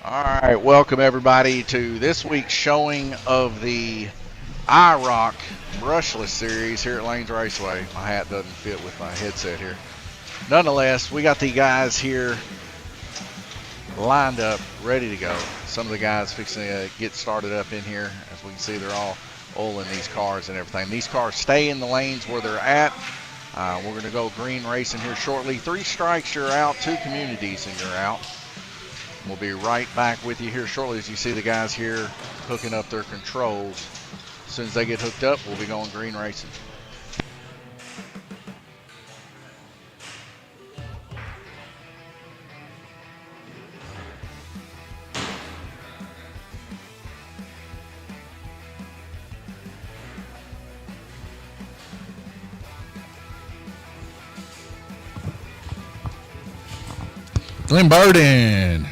All right, welcome everybody to this week's showing of the IROC Brushless Series here at Lanes Raceway. My hat doesn't fit with my headset here. Nonetheless, we got the guys here lined up, ready to go. Some of the guys fixing to get started up in here. As we can see, they're all oiling these cars and everything. These cars stay in the lanes where they're at. We're going to go green racing here shortly. 3 strikes, you're out. 2 communities, and you're out. We'll be right back with you here shortly as you see the guys here hooking up their controls. As soon as they get hooked up, we'll be going green racing. Glenn Burden.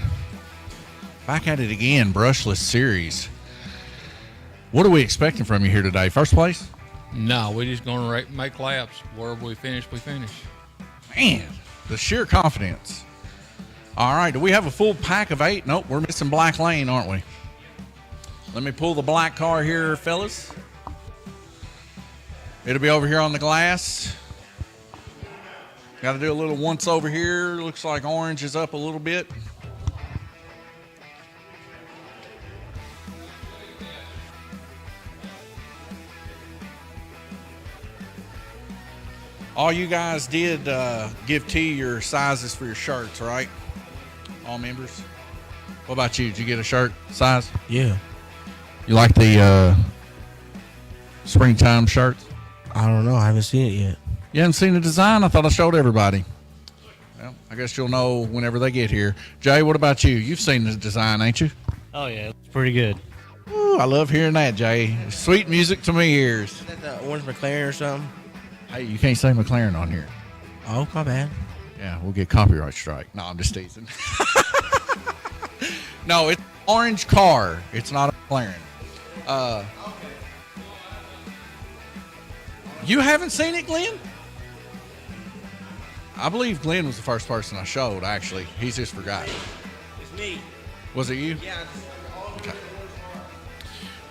Back at it again, Brushless Series. What are we expecting from you here today? First place? No, we're just going to make laps. Wherever we finish, we finish. Man, the sheer confidence. All right, do we have a full pack of 8? Nope, we're missing Black Lane, aren't we? Let me pull the black car here, fellas. It'll be over here on the glass. Got to do a little once over here. Looks like orange is up a little bit. All you guys did give T your sizes for your shirts, right? All members. What about you? Did you get a shirt size? Yeah. You like the springtime shirts? I don't know. I haven't seen it yet. You haven't seen the design? I thought I showed everybody. Well, I guess you'll know whenever they get here. Jay, what about you? You've seen the design, ain't you? Oh, yeah. It's pretty good. Ooh, I love hearing that, Jay. Sweet music to my ears. Is that the orange McLaren or something? Hey, you can't say McLaren on here. Oh, my bad. Yeah, we'll get copyright strike. No, I'm just teasing. No, it's an orange car. It's not a McLaren. You haven't seen it, Glenn? I believe Glenn was the first person I showed, actually. He's just forgot. It's me. Was it you? Yeah. Okay.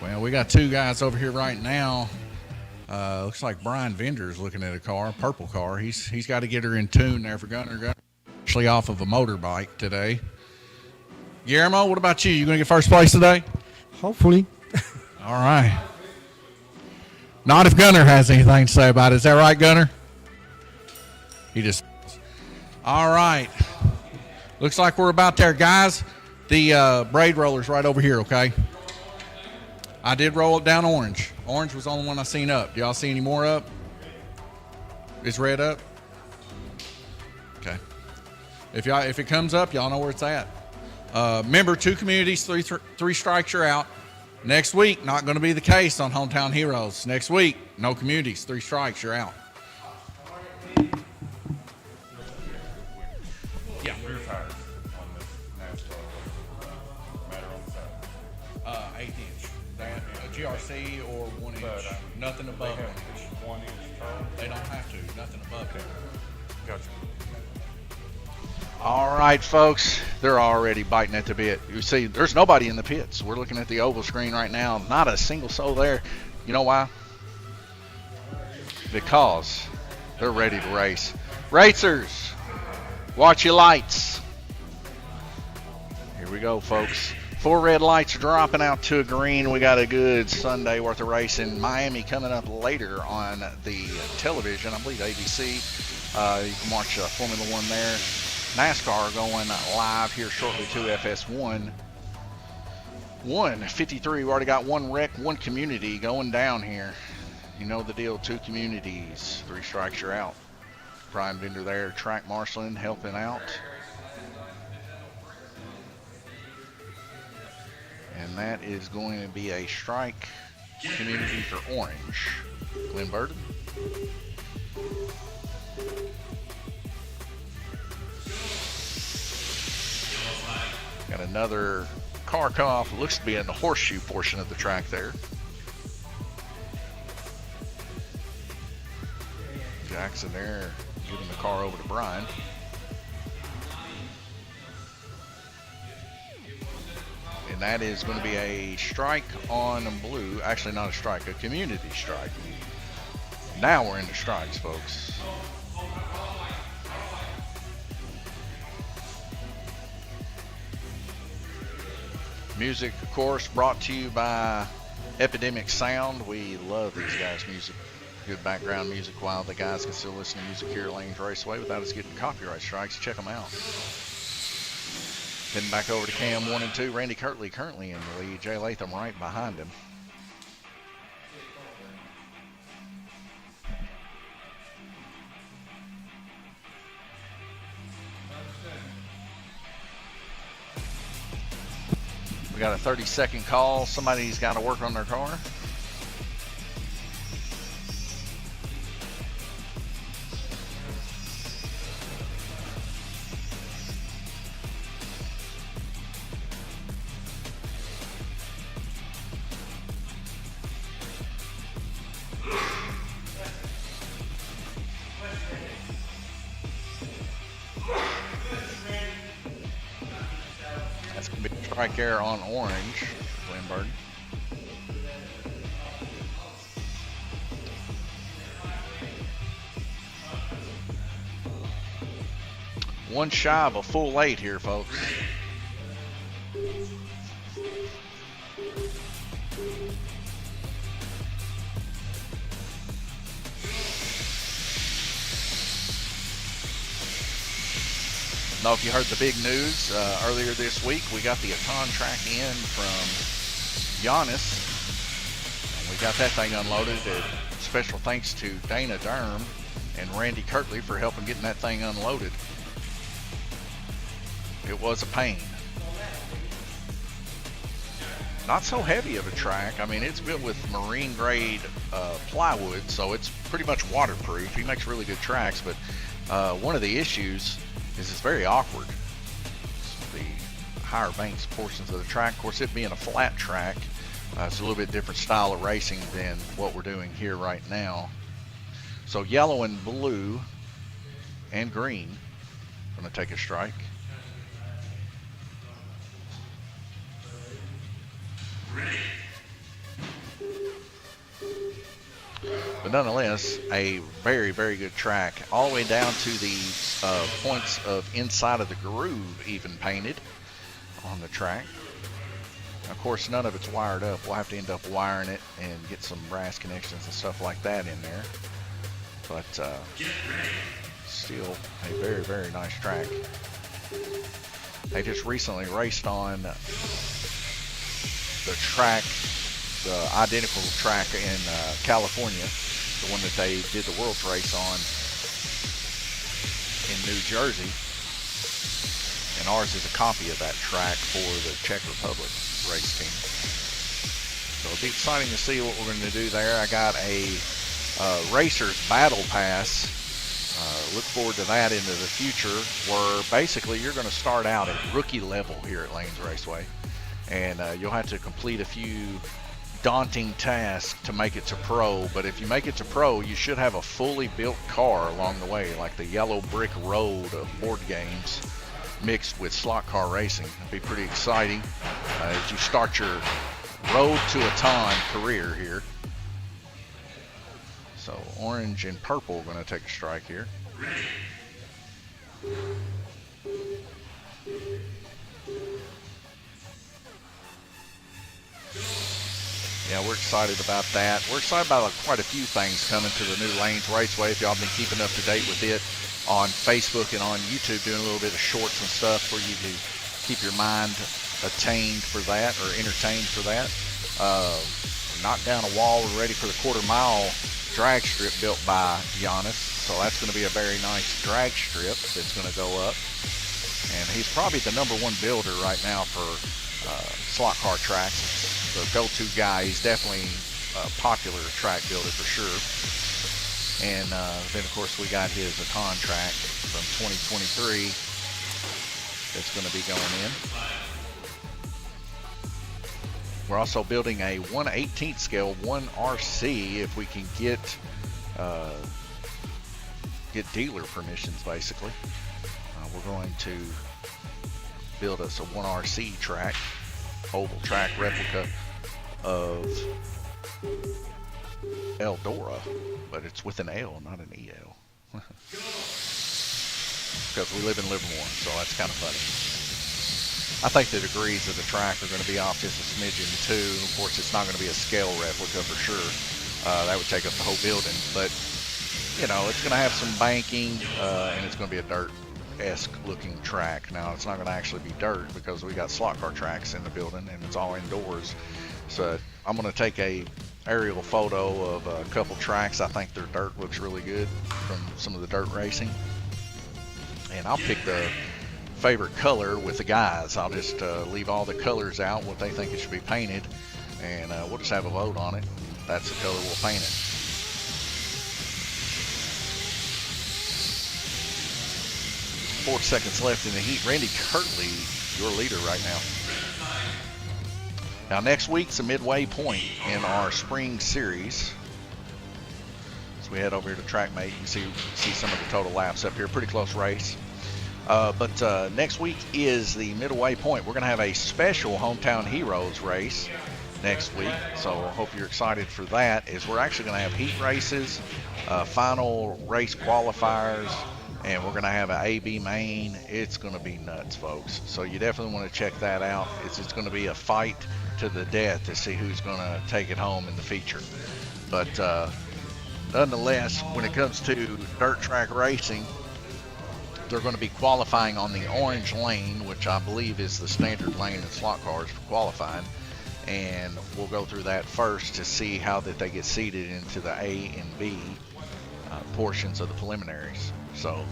Well, we got 2 guys over here right now. Looks like Brian Vender's looking at a car, purple car. He's got to get her in tune there for Gunner. Gunner actually off of a motorbike today. Guillermo, what about you? You going to get first place today? Hopefully. All right. Not if Gunner has anything to say about it. Is that right, Gunner? He just... All right. Looks like we're about there. Guys, the braid roller's right over here, okay? I did roll it down orange. Orange was the only one I seen up. Do y'all see any more up? Is red up? Okay. If it comes up, y'all know where it's at. Remember, 2 communities, 3 strikes, you're out. Next week, not going to be the case on Hometown Heroes. Next week, no communities, 3 strikes, you're out. Yeah. Rear tires on this NASCAR matter on the side. 1/8 inch. That GRC or 1 inch. Nothing above 1 inch. 1 inch tall. They don't have to. Nothing above it. Gotcha. All right, folks, they're already biting at the bit. You see, there's nobody in the pits. We're looking at the oval screen right now. Not a single soul there. You know why? Because they're ready to race. Racers, watch your lights. Here we go, folks. 4 red lights dropping out to a green. We got a good Sunday worth of racing. Miami coming up later on the television. I believe ABC. You can watch Formula 1 there. NASCAR going live here shortly to FS1. 153, we already got 1 wreck, 1 community going down here. You know the deal, 2 communities, 3 strikes, you're out. Prime vendor there, track marshaling, helping out. And that is going to be a strike community for orange. Glenn Burden. Got another car come off. It looks to be in the horseshoe portion of the track there. Jackson there giving the car over to Brian. that is going to be a strike on blue. Actually, not a strike, a community strike. Now we're into strikes, folks. Music, of course, brought to you by Epidemic Sound. We love these guys' music. Good background music while the guys can still listen to music here at Lanes Raceway without us getting copyright strikes. Check them out. Then back over to Cam 1 and 2. Randy Kirtley currently in the lead. Jay Latham right behind him. We got a 30-second call. Somebody's got to work on their car. That's going to be a strike there on orange, Glenberg. One shy of a full 8 here, folks. Know if you heard the big news earlier this week, we got the contract in from Giannis. And we got that thing unloaded. Special thanks to Dana Durham and Randy Kirtley for helping getting that thing unloaded. It was a pain. Not so heavy of a track. I mean, it's built with marine grade plywood, so it's pretty much waterproof. He makes really good tracks, but one of the issues is it's very awkward. The higher banks portions of the track, of course, it being a flat track, it's a little bit different style of racing than what we're doing here right now. So yellow and blue and green going to take a strike. But nonetheless, a very, very good track. All the way down to the points of inside of the groove even painted on the track. Of course, none of it's wired up. We'll have to end up wiring it and get some brass connections and stuff like that in there. But still a very, very nice track. They just recently raced on the track, the identical track in California, the one that they did the World's Race on in New Jersey. And ours is a copy of that track for the Czech Republic race team. So it'll be exciting to see what we're going to do there. I got a Racer's Battle Pass. Look forward to that into the future, where basically you're going to start out at rookie level here at Lanes Raceway. And you'll have to complete a few daunting tasks to make it to pro, but if you make it to pro, you should have a fully built car along the way, like the yellow brick road of board games mixed with slot car racing. It'll be pretty exciting as you start your road to a ton career here. So orange and purple are going to take a strike here. Yeah, we're excited about that. We're excited about quite a few things coming to the new Lanes Raceway. If y'all been keeping up to date with it on Facebook and on YouTube, doing a little bit of shorts and stuff where you can keep your mind attained for that or entertained for that. Knocked down a wall. We're ready for the quarter-mile drag strip built by Giannis. So that's going to be a very nice drag strip that's going to go up. And he's probably the #1 builder right now for slot car tracks. The go-to guy. He's definitely a popular track builder for sure. And then, of course, we got his contract from 2023 that's going to be going in. We're also building a 1/18 scale 1RC if we can get dealer permissions, basically. We're going to build us a 1RC track. oval track replica of Eldora, but it's with an L, not an EL. Because we live in Livermore, so that's kind of funny. I think the degrees of the track are going to be off just a smidgen too. Of course, it's not going to be a scale replica for sure. That would take up the whole building, but you know, it's going to have some banking, and it's going to be a dirt-esque looking track. Now, it's not going to actually be dirt because we got slot car tracks in the building, and it's all indoors. So I'm going to take a aerial photo of a couple tracks. I think their dirt looks really good from some of the dirt racing, and I'll pick the favorite color with the guys. I'll just leave all the colors out, what they think it should be painted, and we'll just have a vote on it. That's the color we'll paint it. Four seconds left in the heat. Randy Kirtley, your leader right now. Now next week's a midway point in our spring series. So we head over here to TrackMate. You can see some of the total laps up here. Pretty close race. But next week is the midway point. We're going to have a special Hometown Heroes race next week. So I hope you're excited for that. Is we're actually going to have heat races, final race qualifiers, and we're going to have an A-B main. It's going to be nuts, folks. So you definitely want to check that out. It's going to be a fight to the death to see who's going to take it home in the feature. But nonetheless, when it comes to dirt track racing, they're going to be qualifying on the orange lane, which I believe is the standard lane in slot cars for qualifying. And we'll go through that first to see how that they get seated into the A and B portions of the preliminaries. So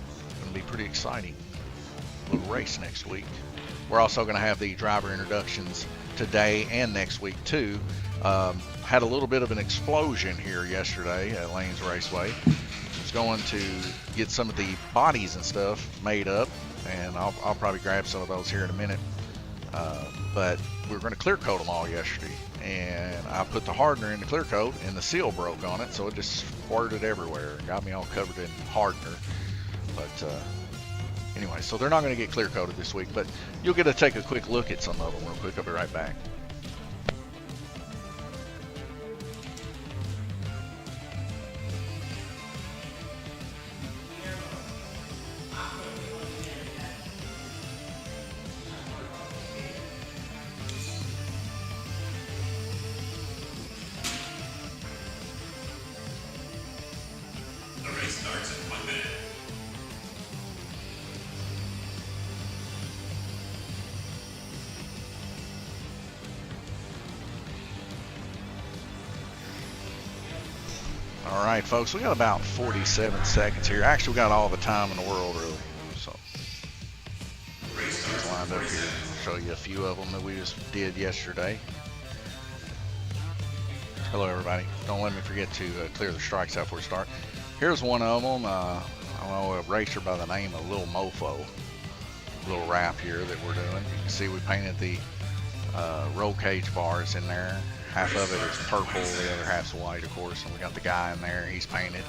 it's going to be pretty exciting little race next week. We're also going to have the driver introductions today and next week too. Had a little bit of an explosion here yesterday at Lanes Raceway. Was going to get some of the bodies and stuff made up, and I'll probably grab some of those here in a minute. But we were going to clear coat them all yesterday, and I put the hardener in the clear coat, and the seal broke on it, so it just squirted everywhere and got me all covered in hardener. But anyway, so they're not going to get clear coated this week, but you'll get to take a quick look at some of them real quick. I'll be right back. All right, folks, we got about 47 seconds here. Actually, we got all the time in the world, really. So, let's lined up here. I'll show you a few of them that we just did yesterday. Hello, everybody. Don't let me forget to clear the strikes out before we start. Here's one of them. I know a racer by the name of Little Mofo. Little wrap here that we're doing. You can see we painted the roll cage bars in there. Half of it is purple, the other half's white, of course, and we got the guy in there, he's painted.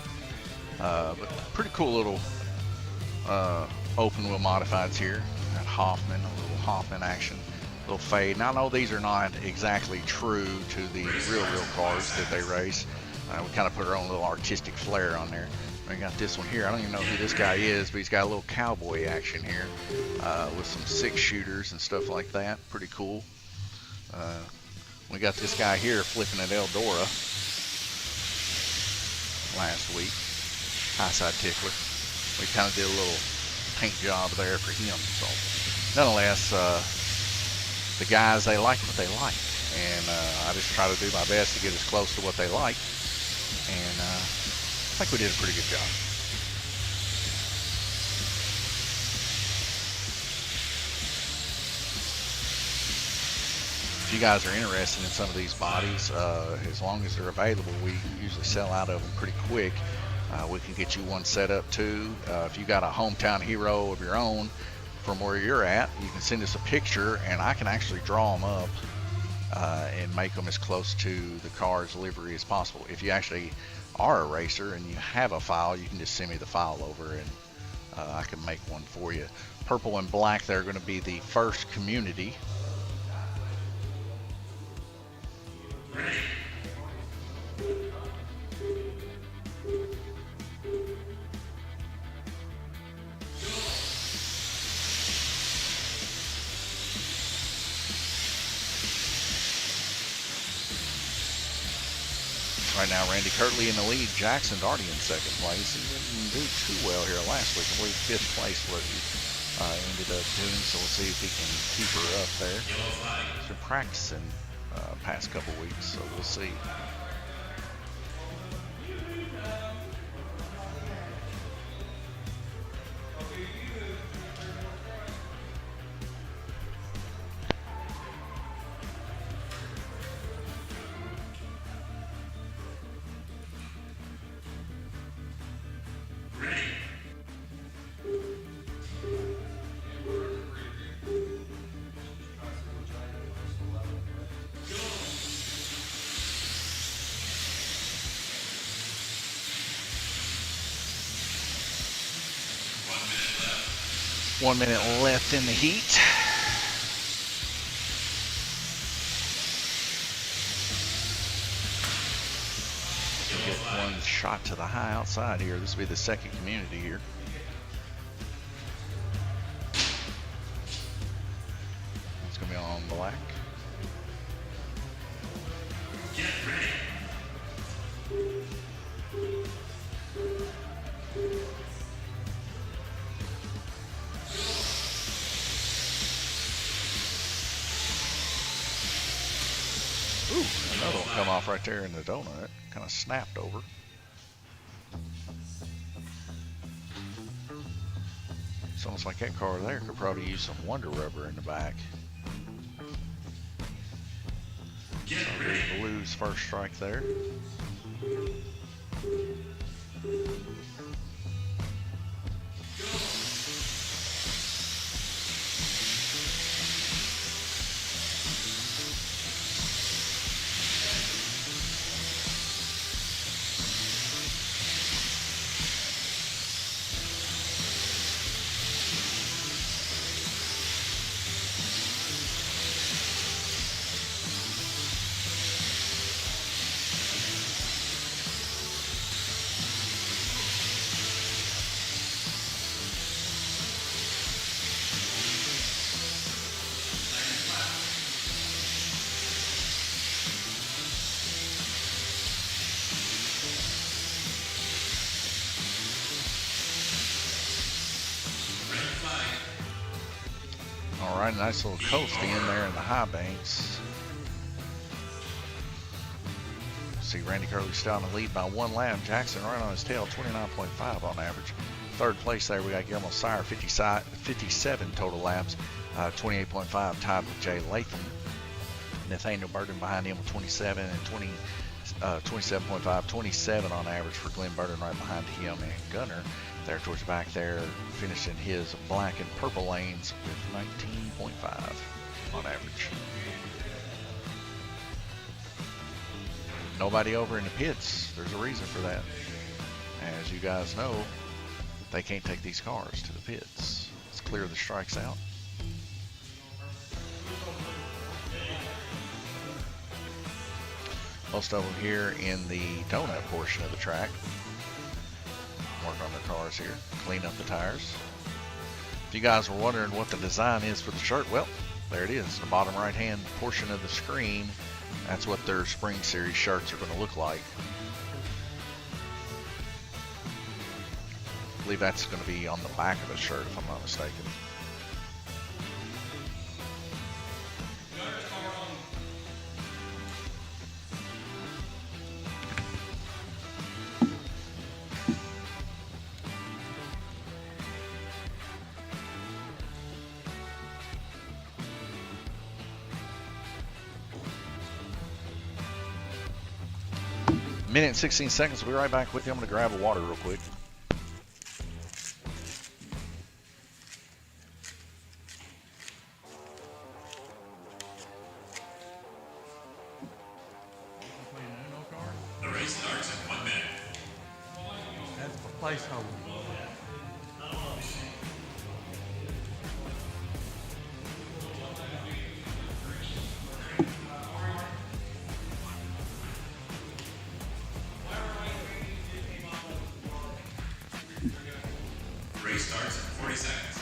But pretty cool little open wheel modifieds here. Got Hoffman, a little Hoffman action, little fade. Now I know these are not exactly true to the real cars that they race. We kind of put our own little artistic flair on there. We got this one here. I don't even know who this guy is, but he's got a little cowboy action here with some 6-shooters and stuff like that. Pretty cool. We got this guy here flipping at Eldora last week. High side tickler. We kind of did a little paint job there for him. So nonetheless, the guys, they like what they like. And I just try to do my best to get as close to what they like. And I think we did a pretty good job. If you guys are interested in some of these bodies, as long as they're available, we usually sell out of them pretty quick. We can get you one set up too. If you got a hometown hero of your own from where you're at, you can send us a picture and I can actually draw them up and make them as close to the car's livery as possible. If you actually are a racer and you have a file, you can just send me the file over and I can make one for you. Purple and black, they're going to be the first community Right now, Randy Kirtley in the lead. Jackson's already in second place. He didn't do too well here last week. I believe fifth place what he ended up doing. So we'll see if he can keep her up there. He's been practicing past couple weeks, so we'll see. One minute left in the heat. We'll get one shot to the high outside here. This will be the second community here. It's going to be on black. Get ready. Ooh, another one come off right there in the donut. Kind of snapped over. It's almost like that car there could probably use some Wonder Rubber in the back. So there's Blue's first strike there. All right, nice little coasting in there in the high banks. See Randy Curley still in the lead by one lap. Jackson right on his tail, 29.5 on average. Third place there, we got Guillermo Sire, 57 total laps, 28.5, tied with Jay Latham. Nathaniel Burton behind him with 27 and 27.5, 27 on average for Glenn Burton right behind him, and Gunner there towards the back there, finishing his black and purple lanes with 19.5 on average. Nobody over in the pits. There's a reason for that. As you guys know, they can't take these cars to the pits. Let's clear the strikes out. Most of them here in the donut portion of the track. Work on their cars here, clean up the tires. If you guys were wondering what the design is for the shirt, well, there it is. The bottom right hand portion of the screen, that's what their Spring Series shirts are going to look like. I believe that's going to be on the back of the shirt if I'm not mistaken. Minute and 16 seconds. We'll be right back with you. I'm going to grab a water real quick. The race starts in 1 minute. That's a placeholder. Race starts in 40 seconds.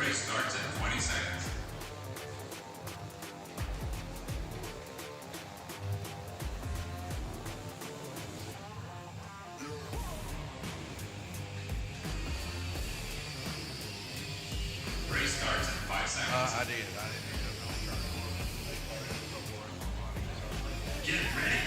Race starts in 20 seconds. Race starts in 5 seconds. I did. Get ready.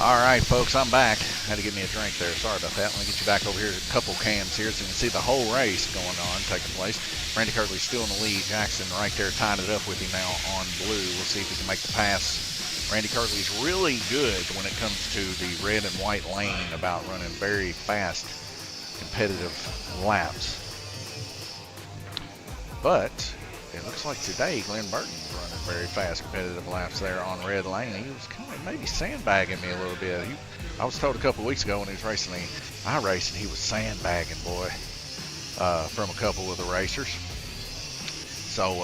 All right, folks, I'm back. Had to give me a drink there. Sorry about that. Let me get you back over here. A couple cams here so you can see the whole race going on, taking place. Randy Kirtley's still in the lead. Jackson right there tying it up with him now on blue. We'll see if he can make the pass. Randy Kirtley's really good when it comes to the red and white lane about running very fast, competitive laps. But it looks like today Glenn Burton's running very fast, competitive laps there on red lane. He was kind of maybe sandbagging me a little bit. I was told a couple of weeks ago when he was racing the iRacing, he was sandbagging, boy, from a couple of the racers. So,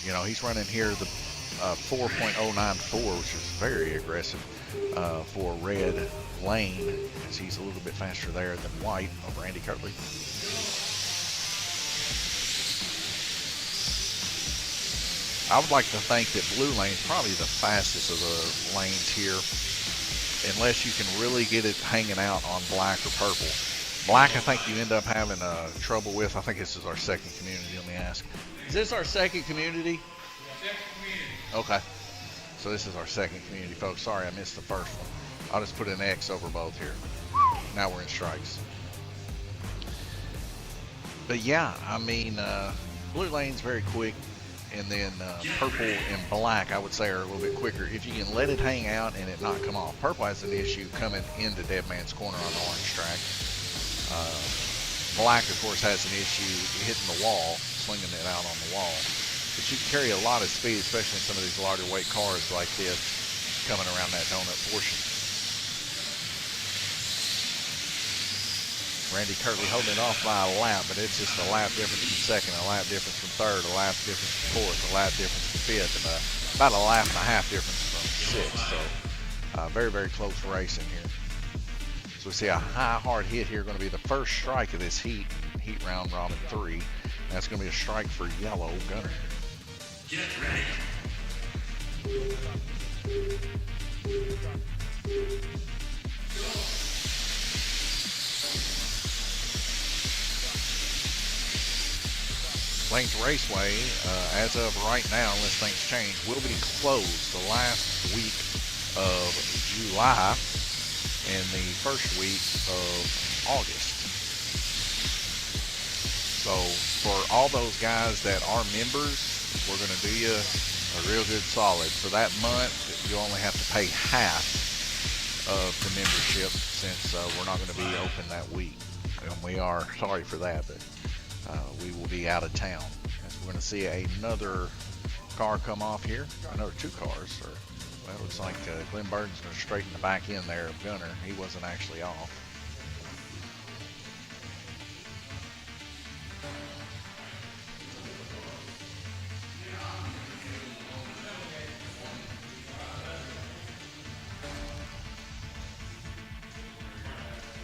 you know, he's running here the 4.094, which is very aggressive for red lane, as he's a little bit faster there than white of Randy Kirtley. I would like to think that blue lane is probably the fastest of the lanes here, unless you can really get it hanging out on black or purple. Black, I think you end up having trouble with. I think this is our second community, let me ask. Is this our second community? Second community. Okay. So this is our second community, folks. Sorry I missed the first one. I'll just put an X over both here. Now we're in strikes. But yeah, I mean, blue lane's very quick. And then purple and black, I would say, are a little bit quicker. If you can let it hang out and it not come off. Purple has an issue coming into Dead Man's Corner on the orange track. Black, of course, has an issue hitting the wall, slinging it out on the wall. But you can carry a lot of speed, especially in some of these larger weight cars like this, coming around that donut portion. Randy Kirtley holding it off by a lap, but it's just a lap difference from second, a lap difference from third, a lap difference from fourth, a lap difference from fifth, and about a lap and a half difference from sixth. So very, very close racing here. So we see a high, hard hit here, going to be the first strike of this heat round robin 3. That's going to be a strike for yellow Gunner. Get ready. Lanes Raceway, as of right now, unless things change, will be closed the last week of July and the first week of August. So for all those guys that are members, we're going to do you a real good solid. For that month, you only have to pay half of the membership since we're not going to be open that week. And we are sorry for that, but we will be out of town. We're going to see another car come off here. Another two cars. Well, it looks like Glenn Burton's going to straighten the back end there of Gunner. He wasn't actually off.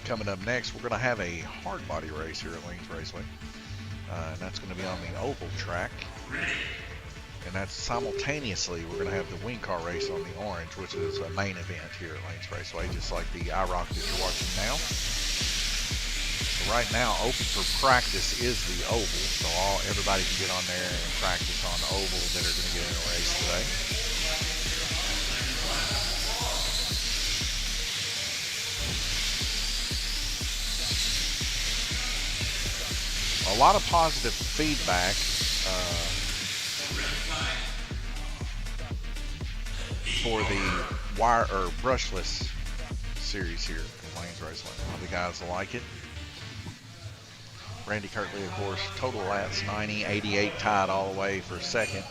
Coming up next, we're going to have a hard body race here at Lanes Raceway. And that's going to be on the oval track. And that's simultaneously, we're going to have the wing car race on the orange, which is a main event here at Lanes Raceway, just like the IROC that you're watching now. So right now, open for practice is the oval. So everybody can get on there and practice on the oval that are going to get in a race today. A lot of positive feedback for the wire or brushless series here in Lanes Raceway. A lot of the guys like it. Randy Kirtley, of course, total laps 90, 88 tied all the way for second.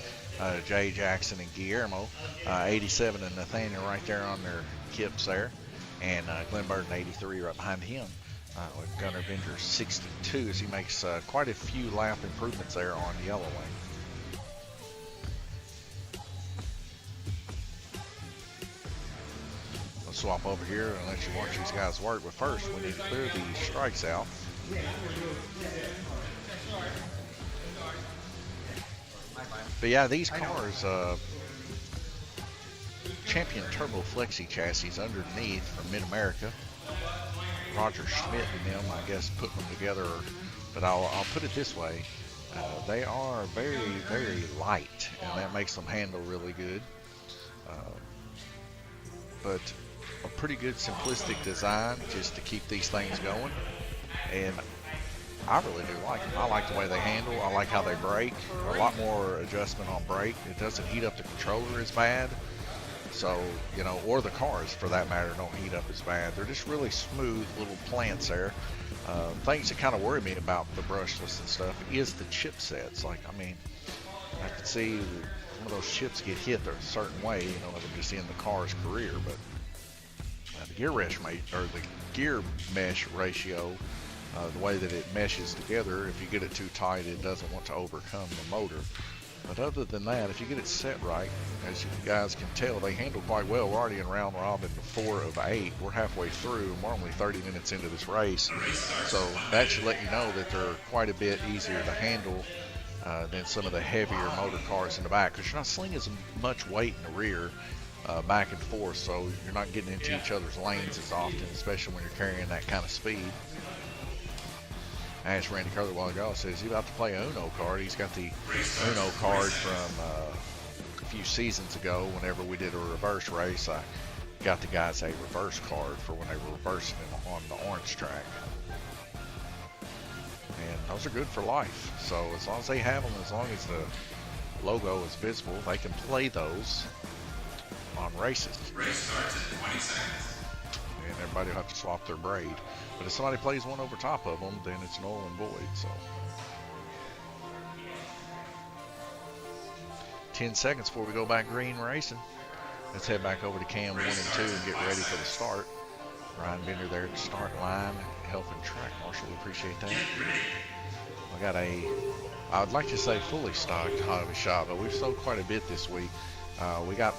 Jay Jackson and Guillermo, 87 and Nathaniel right there on their kips there, and Glenn Burton 83 right behind him. with Gunnar Bender 62 as he makes quite a few lap improvements there on Yellow Lane. Let's swap over here and let you watch these guys work, but first we need to clear the strikes out. But yeah, these cars, Champion Turbo Flexi chassis underneath from Mid-America. Roger Schmidt and them, I guess, put them together. But I'll put it this way. They are very, very light, and that makes them handle really good. But a pretty good simplistic design just to keep these things going. And I really do like them. I like the way they handle. I like how they brake. A lot more adjustment on brake. It doesn't heat up the controller as bad. So, you know, or the cars for that matter don't heat up as bad. They're just really smooth little plants there. Things that kind of worry me about the brushless and stuff is the chipsets. Like, I mean, I could see one of those chips get hit a certain way, you know, just in the car's career. But the gear mesh ratio, the way that it meshes together, if you get it too tight, it doesn't want to overcome the motor. But other than that, if you get it set right, as you guys can tell, they handle quite well. We're already in round robin 4 of 8. We're halfway through, and we're only 30 minutes into this race. So that should let you know that they're quite a bit easier to handle than some of the heavier motor cars in the back, because you're not slinging as much weight in the rear back and forth, so you're not getting into each other's lanes as often, especially when you're carrying that kind of speed. I asked Randy Curley a while ago, I said, is he about to play Uno card? He's got the Uno card from a few seasons ago. Whenever we did a reverse race, I got the guys a reverse card for when they were reversing it on the orange track. And those are good for life. So as long as they have them, as long as the logo is visible, they can play those on races. Race starts in 20 seconds. And everybody will have to swap their braid. But if somebody plays one over top of them, then it's null and void. So 10 seconds before we go back green racing. Let's head back over to cam 1 and 2 and get ready for the start. Ryan Bender there at the start line, helping track marshal. We appreciate that. I got I would like to say fully stocked hobby shop, but we've sold quite a bit this week. We got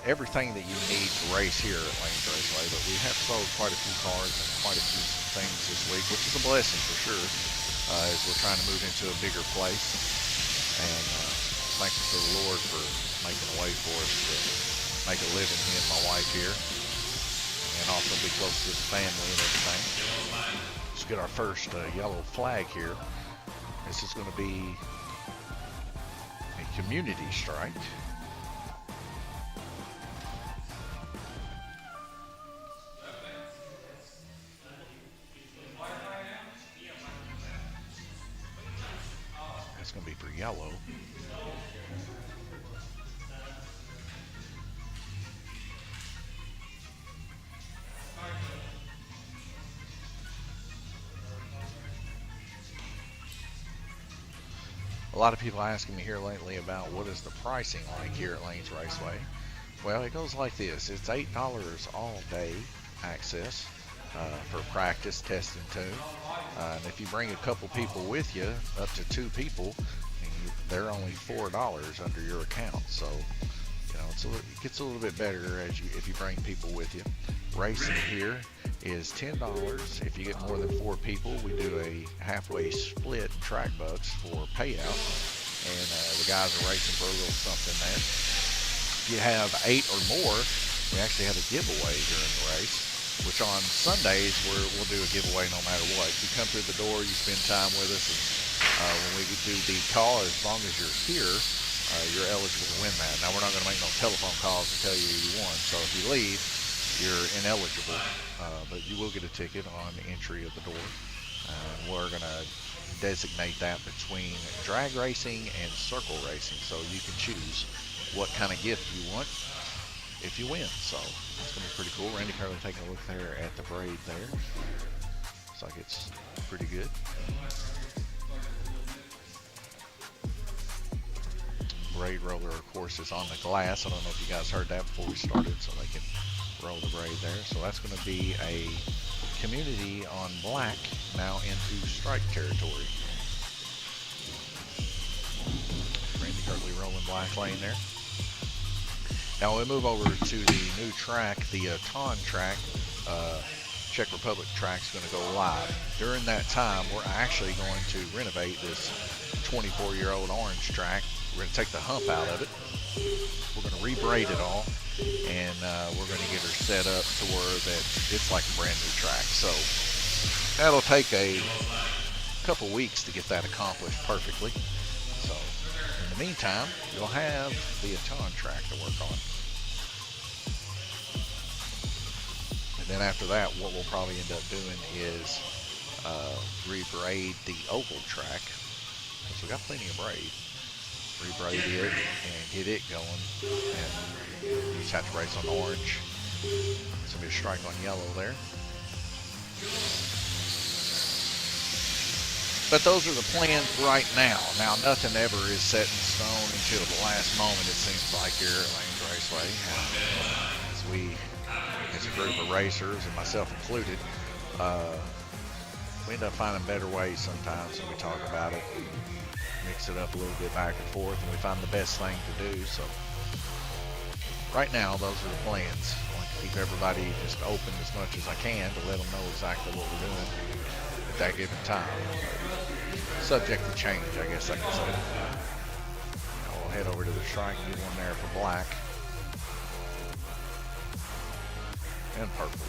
everything that you need to race here at Lanes Raceway, but we have sold quite a few cars and quite a few things this week, which is a blessing for sure, as we're trying to move into a bigger place. And thankful to the Lord for making a way for us to make a living, me and my wife here, and also be close to the family and everything. Let's get our first yellow flag here. This is going to be a community strike. That's going to be for yellow. A lot of people asking me here lately about what is the pricing like here at Lanes Raceway. Well, it goes like this. It's $8 all day access for practice, test, and tune. And if you bring a couple people with you, up to 2 people, they're only $4 under your account. So, you know, it gets a little bit better if you bring people with you. Racing here is $10. If you get more than 4 people, we do a halfway split track bucks for payout, and the guys are racing for a little something there. If you have 8 or more, we actually have a giveaway during the race, which on Sundays we'll do a giveaway no matter what. You come through the door, you spend time with us, and when we do the call, as long as you're here, you're eligible to win that. Now, we're not going to make no telephone calls to tell you you won, so if you leave, you're ineligible, but you will get a ticket on entry of the door. We're going to designate that between drag racing and circle racing, so you can choose what kind of gift you want if you win. So it's going to be pretty cool. Randy Curley taking a look there at the braid there. Looks like it's pretty good. Braid roller, of course, is on the glass. I don't know if you guys heard that before we started, so they can roll the braid there. So that's going to be a community on black now into strike territory. Randy Kirtley rolling black lane there. Now we move over to the new track, the Taun track. Czech Republic track's going to go live. During that time, we're actually going to renovate this 24-year-old orange track. We're going to take the hump out of it. We're going to rebraid it all, and we're going to get her set up to where that it's like a brand new track. So that'll take a couple weeks to get that accomplished perfectly. So in the meantime, you'll have the Taun track to work on. And then after that, what we'll probably end up doing is rebraid the oval track, because we got plenty of braid. Rebraid it and get it going, and you just have to race on orange. There's gonna be a strike on yellow there. But those are the plans right now. Now, nothing ever is set in stone until the last moment, it seems like, here at Lanes Raceway. As we, as a group of racers, and myself included, we end up finding better ways sometimes, and we talk about it, mix it up a little bit back and forth, and we find the best thing to do. So right now, those are the plans. I want to keep everybody just open as much as I can to let them know exactly what we're doing at that given time. Subject to change, I guess I can say. Now we'll head over to the strike, get one there for black and purple.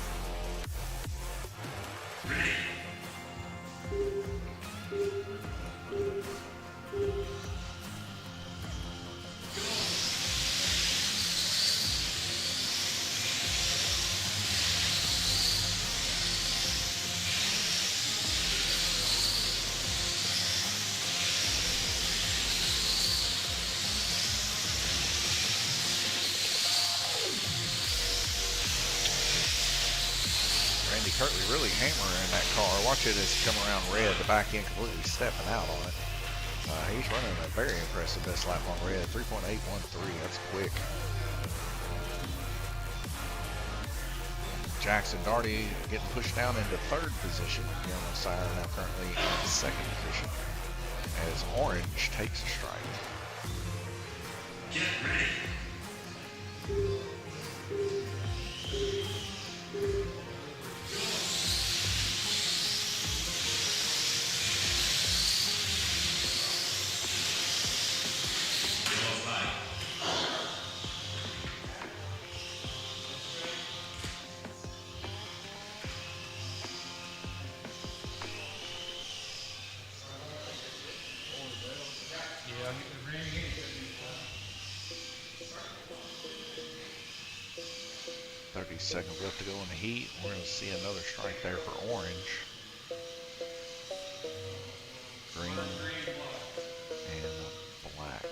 Randy Kirtley really hammering that car. Watch it as he come around red, the back end completely stepping out on it. He's running a very impressive best lap on red, 3.813. That's quick. Jackson Darty getting pushed down into third position. Yellow Sire now currently in second position as orange takes a strike. Get ready. Yeah, 30 seconds left to go in the heat. We're going to see another strike there for orange. Green and black.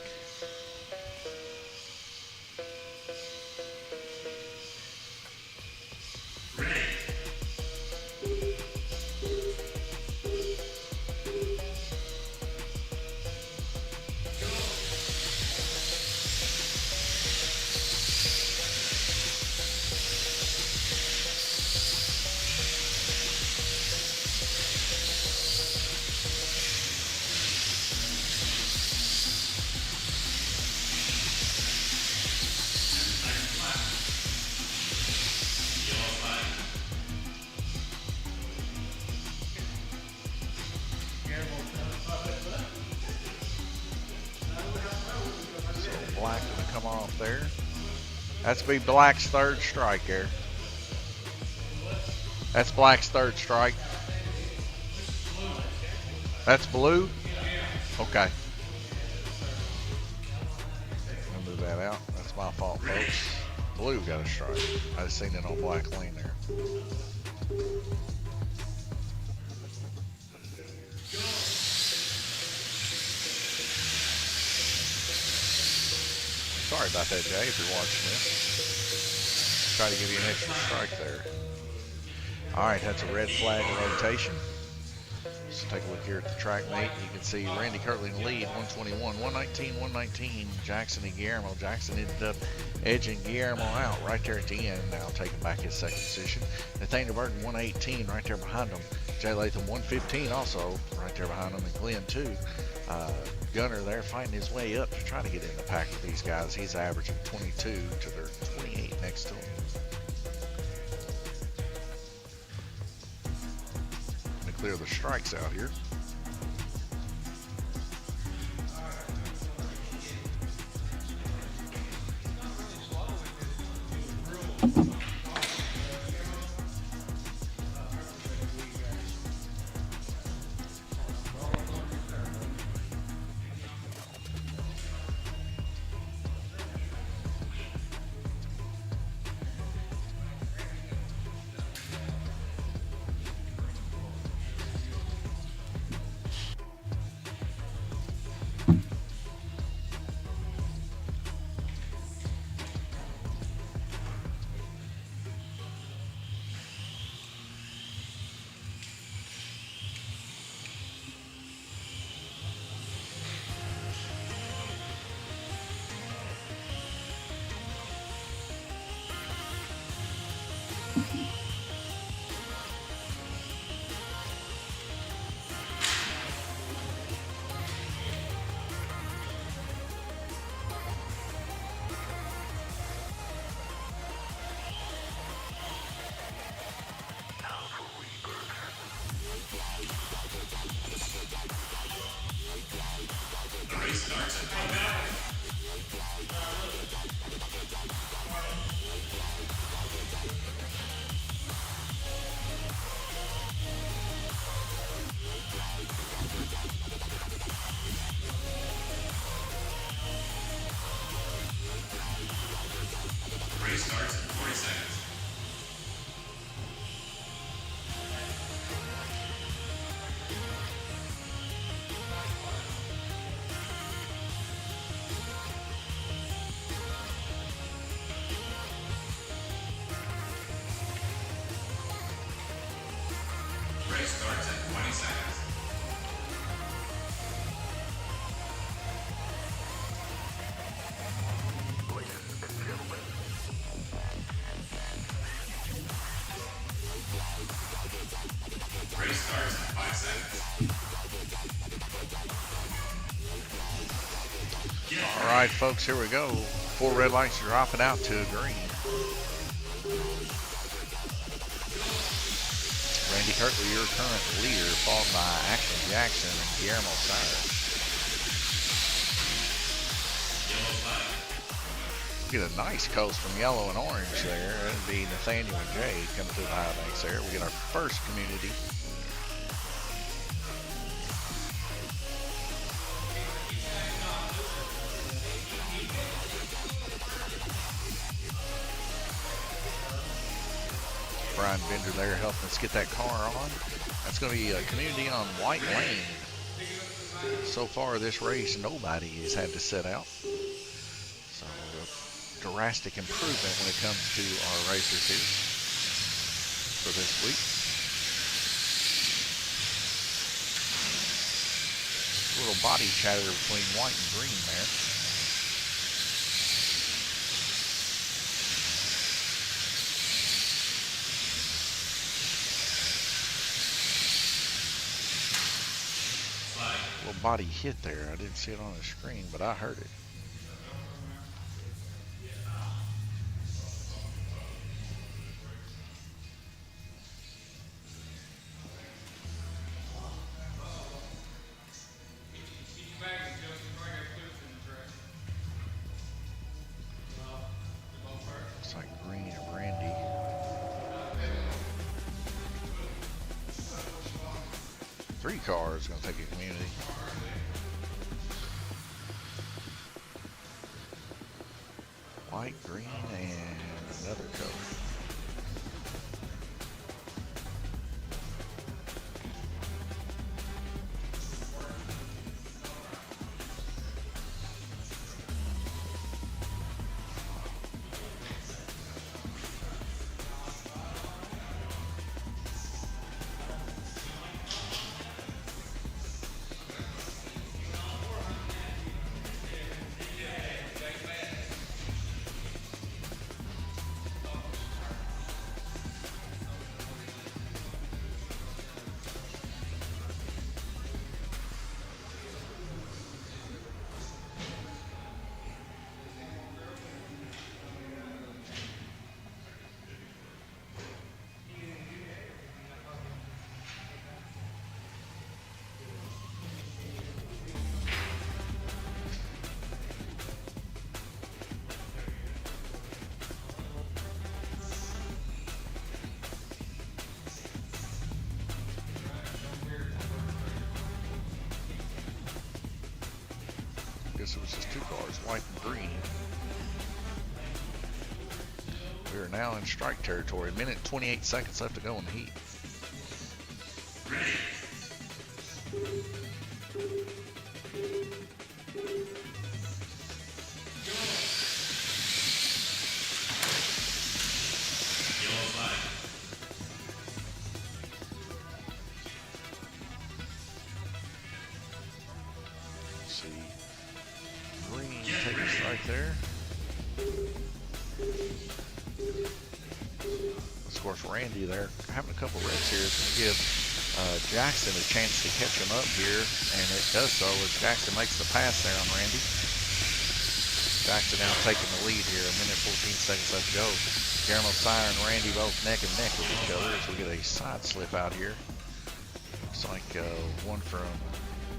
Black gonna come off there. That's be Black's third strike there. That's Black's third strike. That's blue? Okay. I'll move that out. That's my fault, folks. Blue got a strike. I just seen it on black lane there. Sorry about that, Jay, if you're watching this. Try to give you an extra strike there. All right, that's a red flag rotation. Let's take a look here at the track mate. You can see Randy Kirtley in the lead, 121, 119, 119. Jackson and Guillermo. Jackson ended up edging Guillermo out right there at the end. Now taking back his second position. Nathaniel Burton, 118, right there behind him. Jay Latham, 115, also right there behind him. And Glenn, too. Gunner there fighting his way up to try to get in the pack with these guys. He's averaging 22 to their 28 next to him. Clear the strikes out here. The race starts in 1 minute. Race starts in 40 seconds. Race starts in 20 seconds. Race starts in 5 seconds. All right, folks, here we go. 4 red lights dropping out to a green. Randy Kirtley, your current leader, followed by Action Jackson and Guillermo Sires. Get a nice coast from yellow and orange there. That'd be Nathaniel and Jay coming through the high banks there. We get our first community. Brian Bender there helping us get that car on. That's going to be a community on White Lane. So far this race, nobody has had to set out. So a drastic improvement when it comes to our racers here for this week. A little body chatter between white and green there. Little body hit there. I didn't see it on the screen, but I heard it. Looks like green and Randy. Three cars going to take a community. White, green, and another color. guess it was just 2 cars, white and green. We are now in strike territory. 1 minute 28 seconds left to go in the heat. There. Of course, Randy there having a couple wrecks here is going to give Jackson a chance to catch him up here, and it does so as Jackson makes the pass there on Randy. Jackson now taking the lead here, 1 minute 14 seconds left to go. Guillermo Sire and Randy both neck and neck with each other as we get a side slip out here. Looks like one from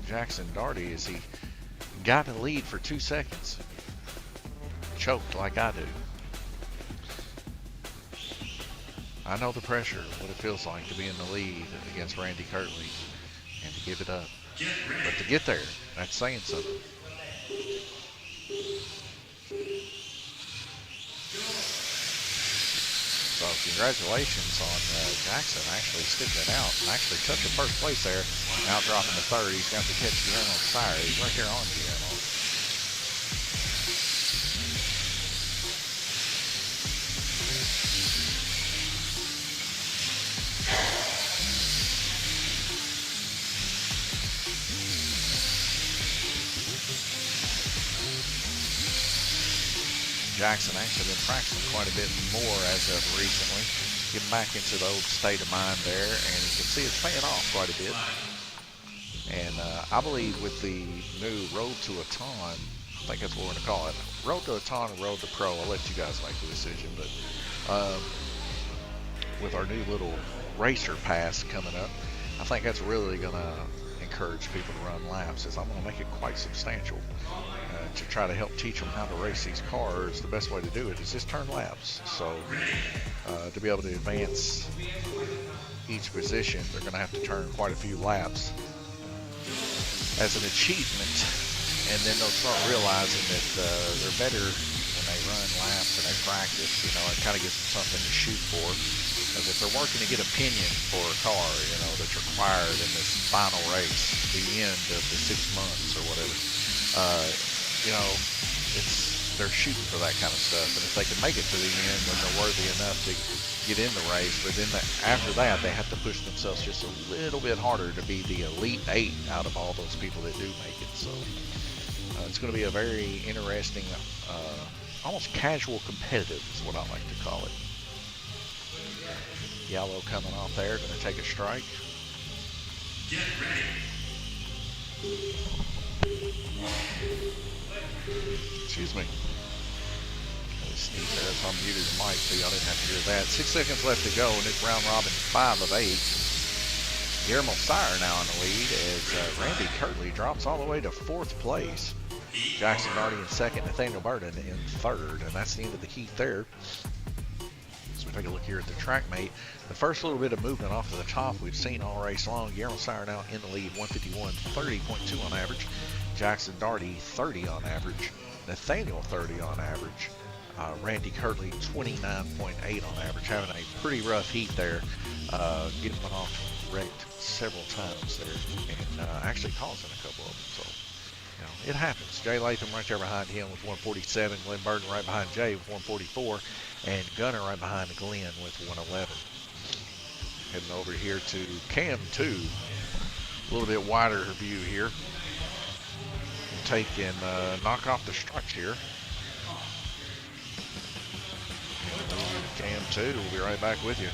Jackson Darty as he got the lead for 2 seconds. Choked like I do. I know the pressure, what it feels like to be in the lead against Randy Kirtley and to give it up. But to get there, that's saying something. So congratulations on Jackson actually sticking it out, actually touching first place there. Now dropping the third. He's got to catch Guillermo Sire. He's right there on Guillermo. Jackson actually been practicing quite a bit more as of recently. Getting back into the old state of mind there, and you can see it's paying off quite a bit. And I believe with the new Road to a Ton, I think that's what we're going to call it, Road to a Ton and Road to Pro, I'll let you guys make the decision, but with our new little racer pass coming up, I think that's really going to encourage people to run laps, as I'm going to make it quite substantial. To try to help teach them how to race these cars, the best way to do it is just turn laps. So to be able to advance each position, they're going to have to turn quite a few laps as an achievement, and then they'll start realizing that they're better when they run laps and they practice. You know, it kind of gives them something to shoot for. Because if they're working to get opinion for a car, you know, that's required in this final race, the end of the 6 months or whatever, you know, they're shooting for that kind of stuff, and if they can make it to the end, then they're worthy enough to get in the race. But then after that, they have to push themselves just a little bit harder to be the elite 8 out of all those people that do make it. So it's going to be a very interesting, almost casual competitive is what I like to call it. Yellow coming off there, going to take a strike. Get ready. Excuse me. I sneezed there, so I muted the mic so y'all didn't have to hear that. 6 seconds left to go, and it's round robin 5 of 8. Guillermo Sire now in the lead as Randy Kirtley drops all the way to 4th place. Jackson Darty in 2nd, Nathaniel Burton in 3rd, and that's the end of the heat there. So we take a look here at the track mate. The first little bit of movement off of the top we've seen all race long. Guillermo Sire now in the lead, 151, 30.2 on average. Jackson Darty 30 on average. Nathaniel 30 on average. Randy Kirtley 29.8 on average. Having a pretty rough heat there. Getting off wrecked several times there, and actually causing a couple of them. So, you know, it happens. Jay Latham right there behind him with 147. Glenn Burton right behind Jay with 144. And Gunner right behind Glenn with 111. Heading over here to Cam 2. A little bit wider view here. Take and knock off the strikes here. Cam 2, we'll be right back with you.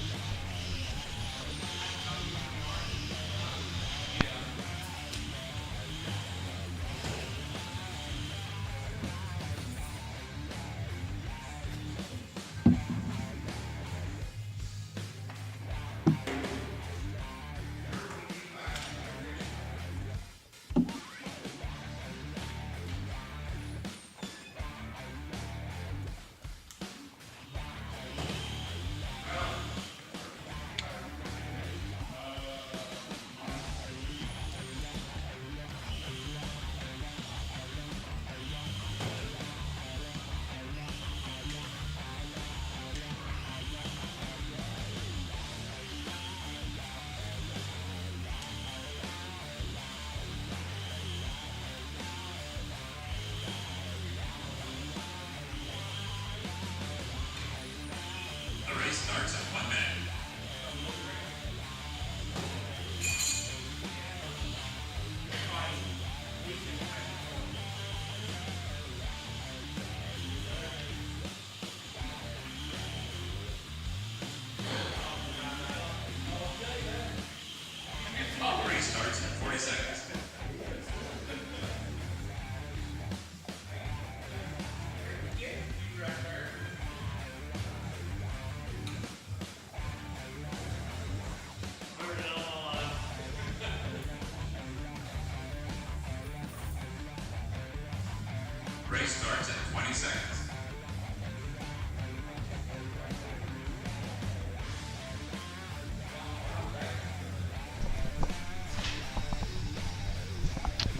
Race starts in 20 seconds.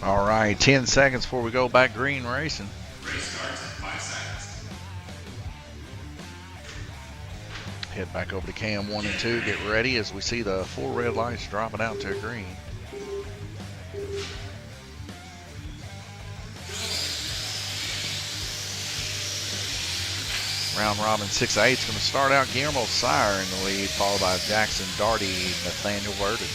All right, 10 seconds before we go back green racing. Race starts in 5 seconds. Head back over to cam 1 and 2. Get ready as we see the 4 red lights dropping out to green. Round robin 6-8 is going to start out. Guillermo Sire in the lead, followed by Jackson Darty, Nathaniel Burden.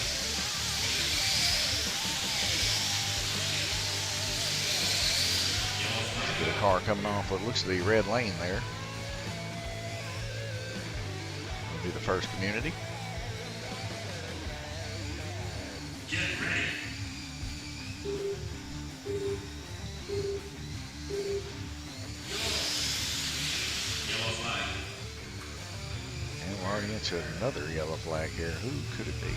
Get a car coming off what looks to be red lane there. Will be the first community. Get ready. Yellow flag. And we're already into another yellow flag here. Who could it be?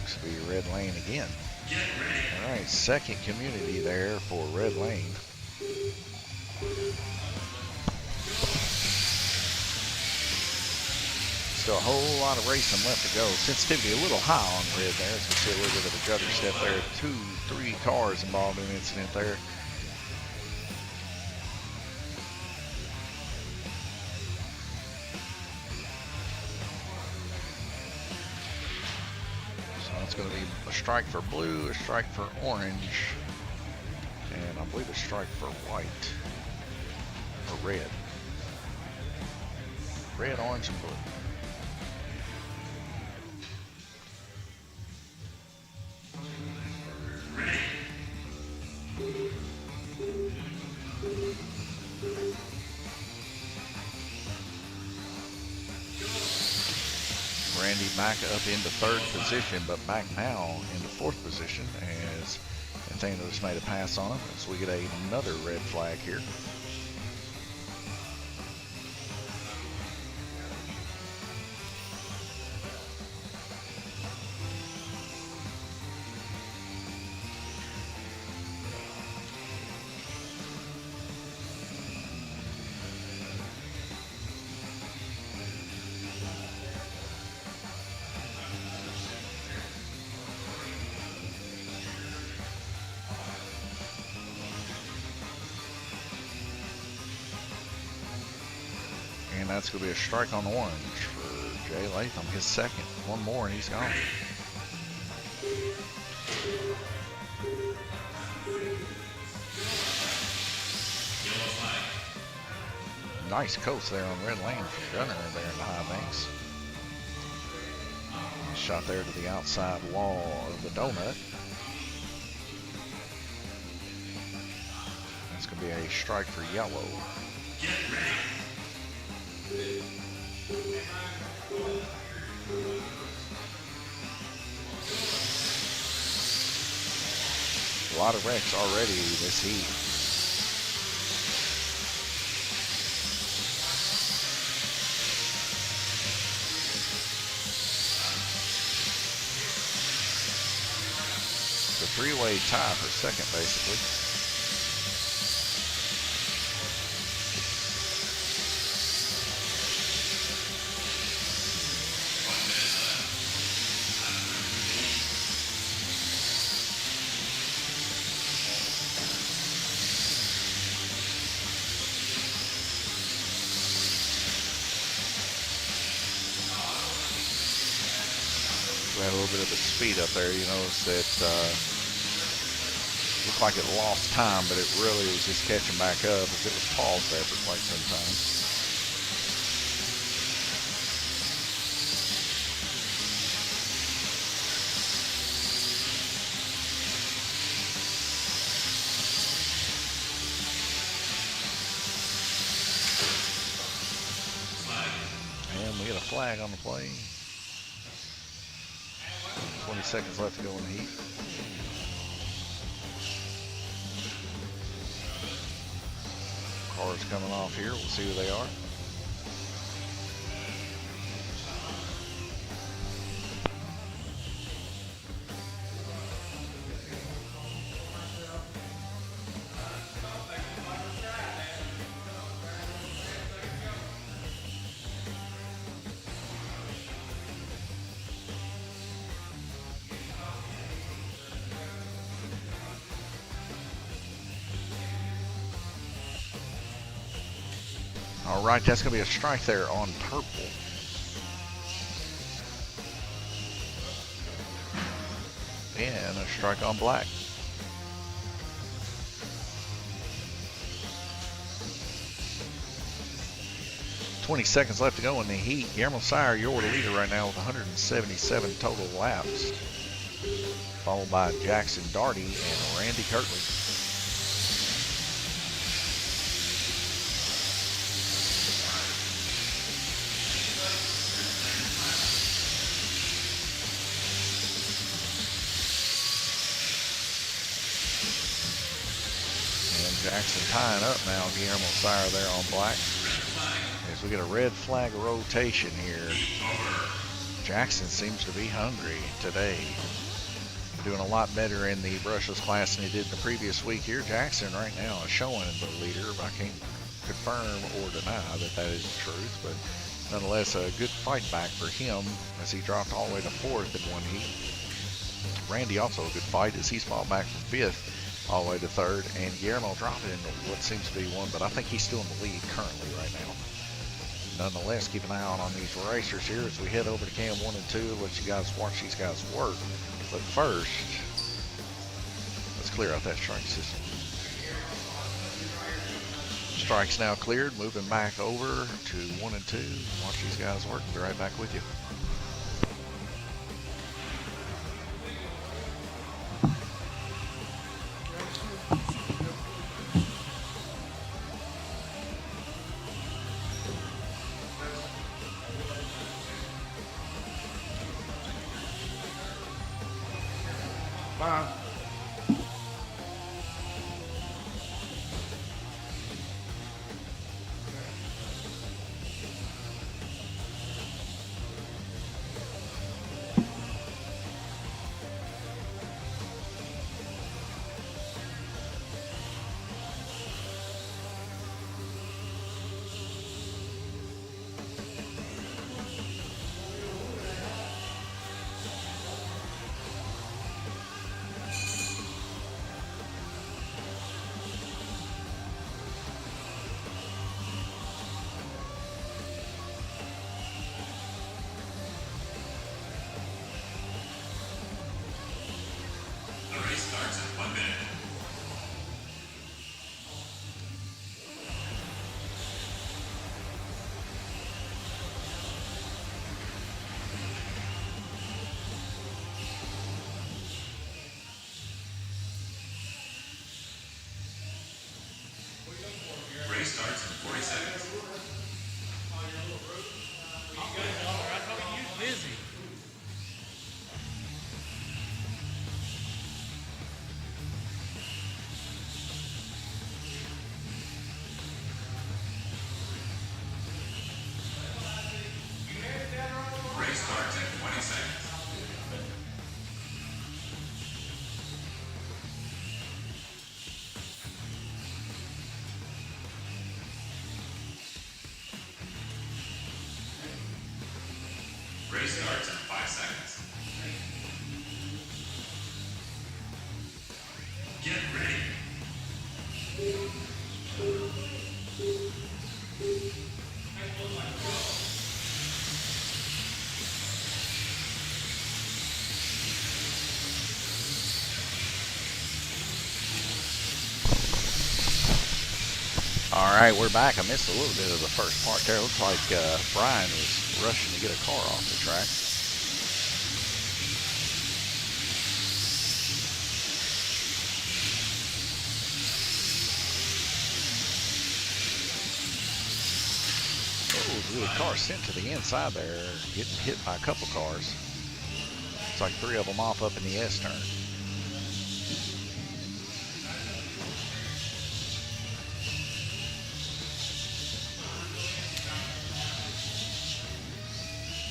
Looks to be red lane again. Get ready. All right, second community there for red lane. Still a whole lot of racing left to go. Sensitivity a little high on red there. As we see a little bit of a gutter step there. 2-3 cars involved in the incident there. So it's going to be a strike for blue, a strike for orange, and I believe a strike for white or red. Red, orange, and blue. Randy back up into third position, but back now into fourth position as Nathaniel just made a pass on him. So we get another red flag here. And that's going to be a strike on the orange for Jay Latham, his second. One more and he's gone. Nice coast there on red lane for Gunner there in the high banks. Shot there to the outside wall of the donut. That's going to be a strike for yellow. Get ready. A lot of wrecks already this heat. It's a three-way tie for second, basically. We had a little bit of a speed up there. You notice that looked like it lost time, but it really was just catching back up as it was paused there for quite some time. And we get a flag on the play. 20 seconds left to go in the heat. Cars coming off here. We'll see who they are. All right, that's going to be a strike there on purple. And a strike on black. 20 seconds left to go in the heat. Guillermo Sire, you're the leader right now with 177 total laps. Followed by Jackson Darty and Randy Kirtley. Jackson tying up now. Guillermo Sire there on black. As we get a red flag rotation here. Jackson seems to be hungry today. Doing a lot better in the brushless class than he did the previous week here. Jackson right now is showing the leader, but I can't confirm or deny that that is the truth. But nonetheless, a good fight back for him as he dropped all the way to 4th in one heat. Randy also a good fight as he's fought back from 5th. All the way to 3rd, and Guillermo dropping into what seems to be 1, but I think he's still in the lead currently right now. Nonetheless, keep an eye on these racers here as we head over to cam 1 and 2, let you guys watch these guys work. But first, let's clear out that strike system. Strikes now cleared, moving back over to 1 and 2. Watch these guys work. Be right back with you. Race starts in 40 seconds. Busy. Race starts in 20 seconds. Race starts in 5 seconds. Get ready. All right, we're back. I missed a little bit of the first part there. Looks like Brian was rushing to get a car off the track. Oh, the car sent to the inside there, getting hit by a couple cars. Looks like 3 of them off up in the S turn.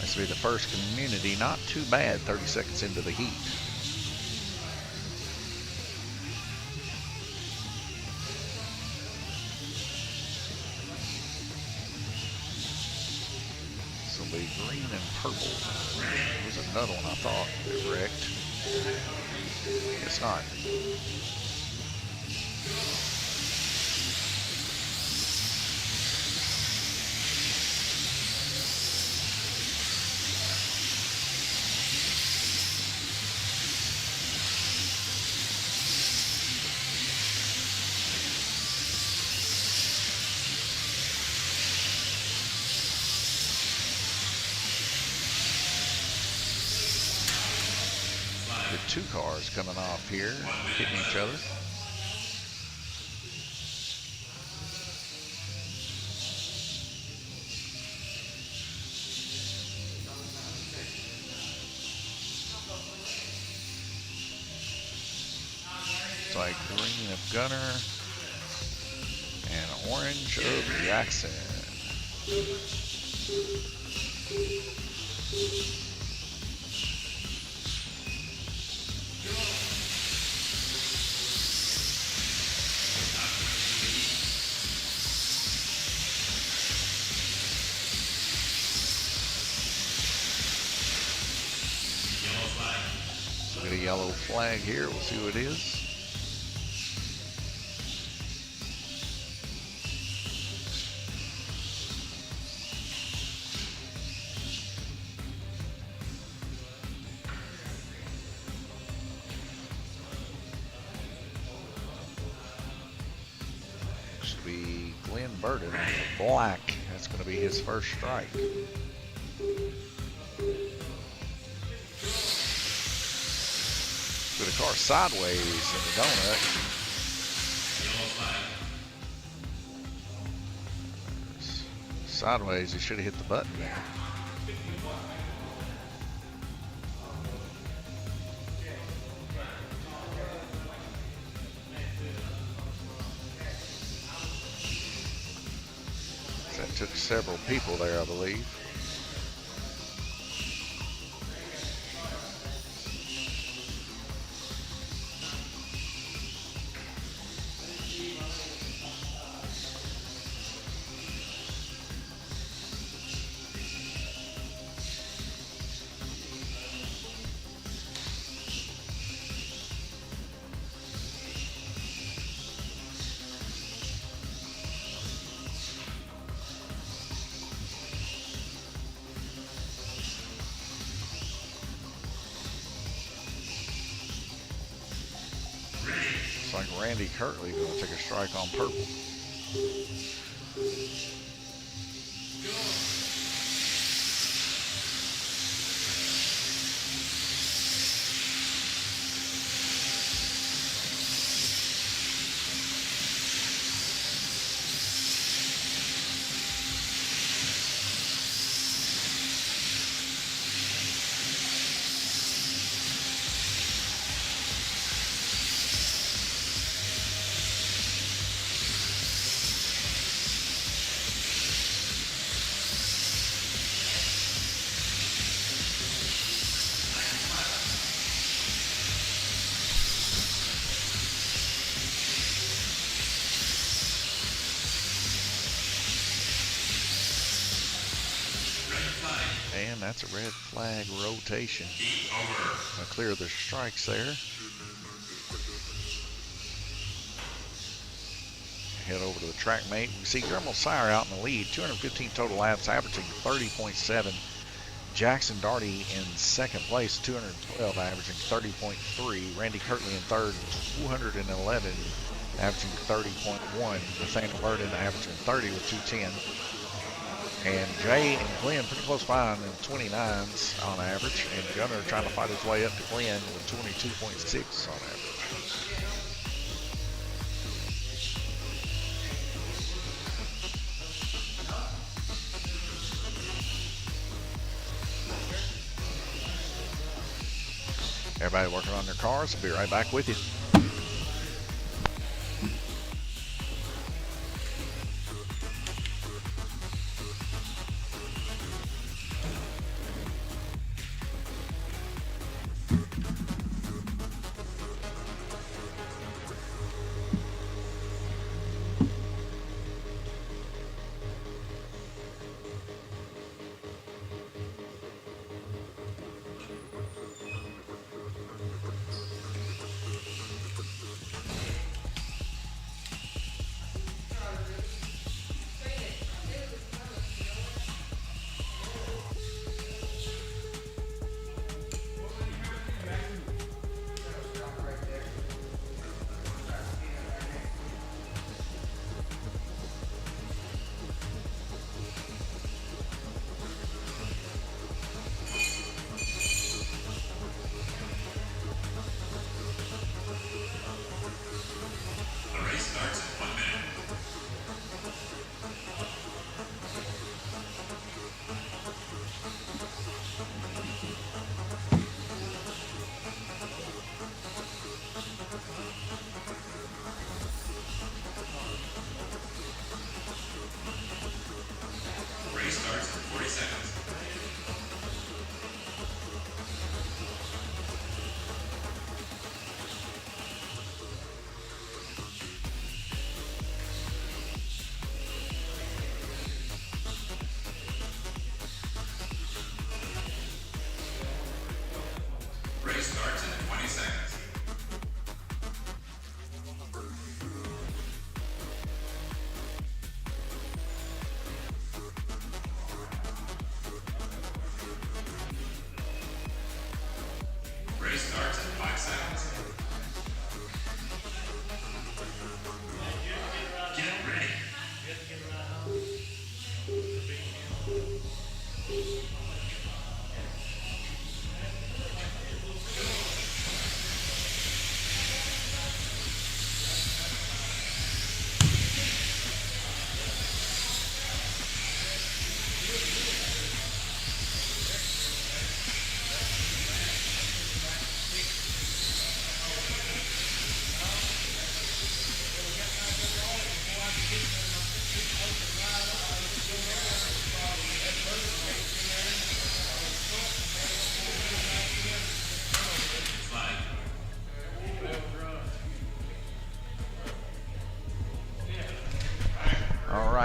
This will be the first community, not too bad, 30 seconds into the heat. This will be green and purple. There's another one I thought that wrecked. It's not. The two cars coming off here, hitting each other. It's like green of Gunner and orange of Jackson. So we get a yellow flag here. We'll see who it is. Should be Glenn Burden, black. That's going to be his first strike. Put a car sideways in the donut. Sideways, he should have hit the button there. That took several people there, I believe. Looks like Randy Kirtley going to take a strike on purple. And that's a red flag rotation. I'll clear the strikes there. Head over to the track mate. We see Grumble Sire out in the lead, 215 total laps, averaging 30.7. Jackson Darty in second place, 212, averaging 30.3. Randy Kirtley in third, 211, averaging 30.1. Nathaniel Burden averaging 30 with 210. And Jay and Glenn pretty close by in the 29s on average. And Gunner trying to fight his way up to Glenn with 22.6 on average. Everybody working on their cars. I'll be right back with you.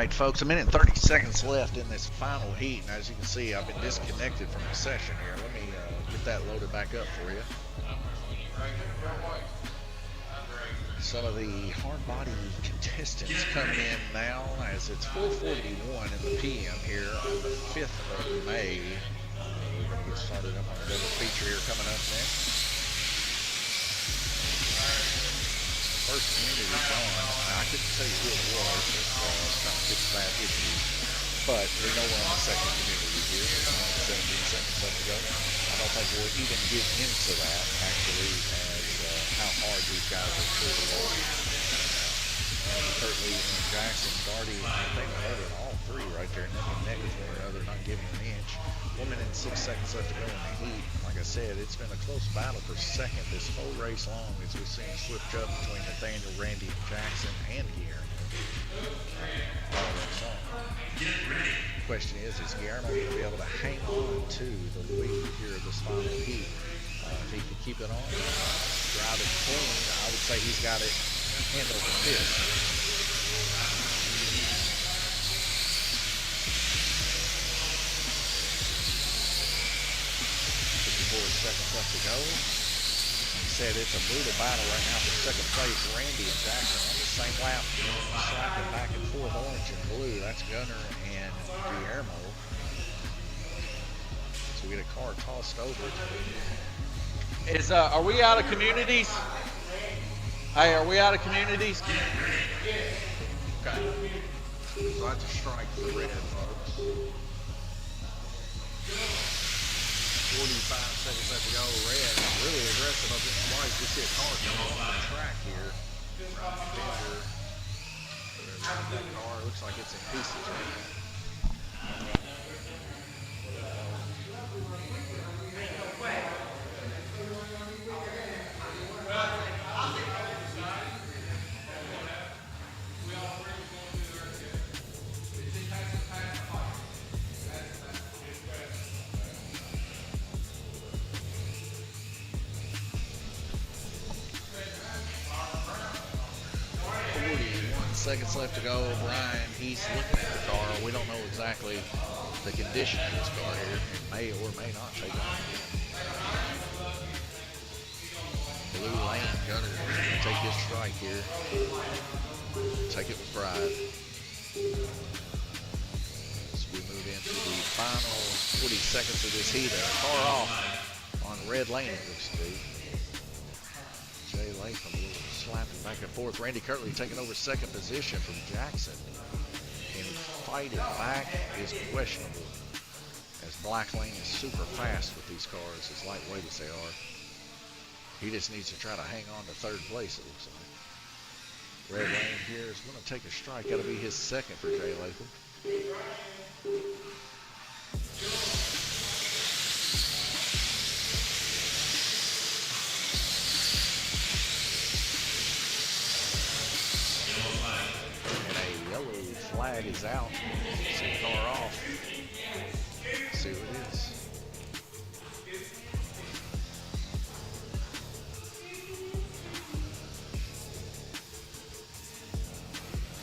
right, folks, a minute and 30 seconds left in this final heat, and as you can see, I've been disconnected from the session here. Let me get that loaded back up for you. Some of the hard body contestants coming in now as it's 4:41 in the p.m. here on the 5th of May. We're going to get started up on a double feature here coming up next. First community gone. I couldn't tell you who it was. It's trying to fix that issue. But we know we're on the second community here. 17 seconds left to go. I don't think we'll even get into that, actually, as how hard these guys are truly working. Curtly and Jackson, Darty, I think they're in all three right there, neck and neck with one another, not giving an inch. 1 minute and 6 seconds left to go in the heat. Like I said, it's been a close battle for second this whole race long as we've seen switch up between Nathaniel, Randy, Jackson, and Guillermo. All race long. The question is Guillermo going to be able to hang on to the lead here of this final heat? If he can keep it on, drive it clean, I would say he's got it handled with this. 4 seconds left to go. Like I said, it's a brutal battle right now for second place. Randy and Jackson on the same lap, slapping back and forth, orange and blue. That's Gunner and Guillermo. So we get a car tossed over. Are we out of communities? Hey, are we out of communities? Okay. So that's a strike for red, folks. 45 seconds left to go. Red really aggressive up in the white. We see a car coming off the track here. Right defender. That car looks like it's in pieces right now. Seconds left to go. Brian, he's looking at the car. We don't know exactly the condition of this car here. It may or may not take off. Blue lane, Gunner take his strike here. Take it with pride. As we move into the final 40 seconds of this heat, a car off on red lane, it looks to be. Jay Latham a little slapping back and forth. Randy Kirtley taking over second position from Jackson. And fighting back is questionable, as Black Lane is super fast with these cars, as lightweight as they are. He just needs to try to hang on to third place, it looks like. Red Lane here is going to take a strike. That'll be his second for Jay Latham. Flag is out. See the car off. See what it is.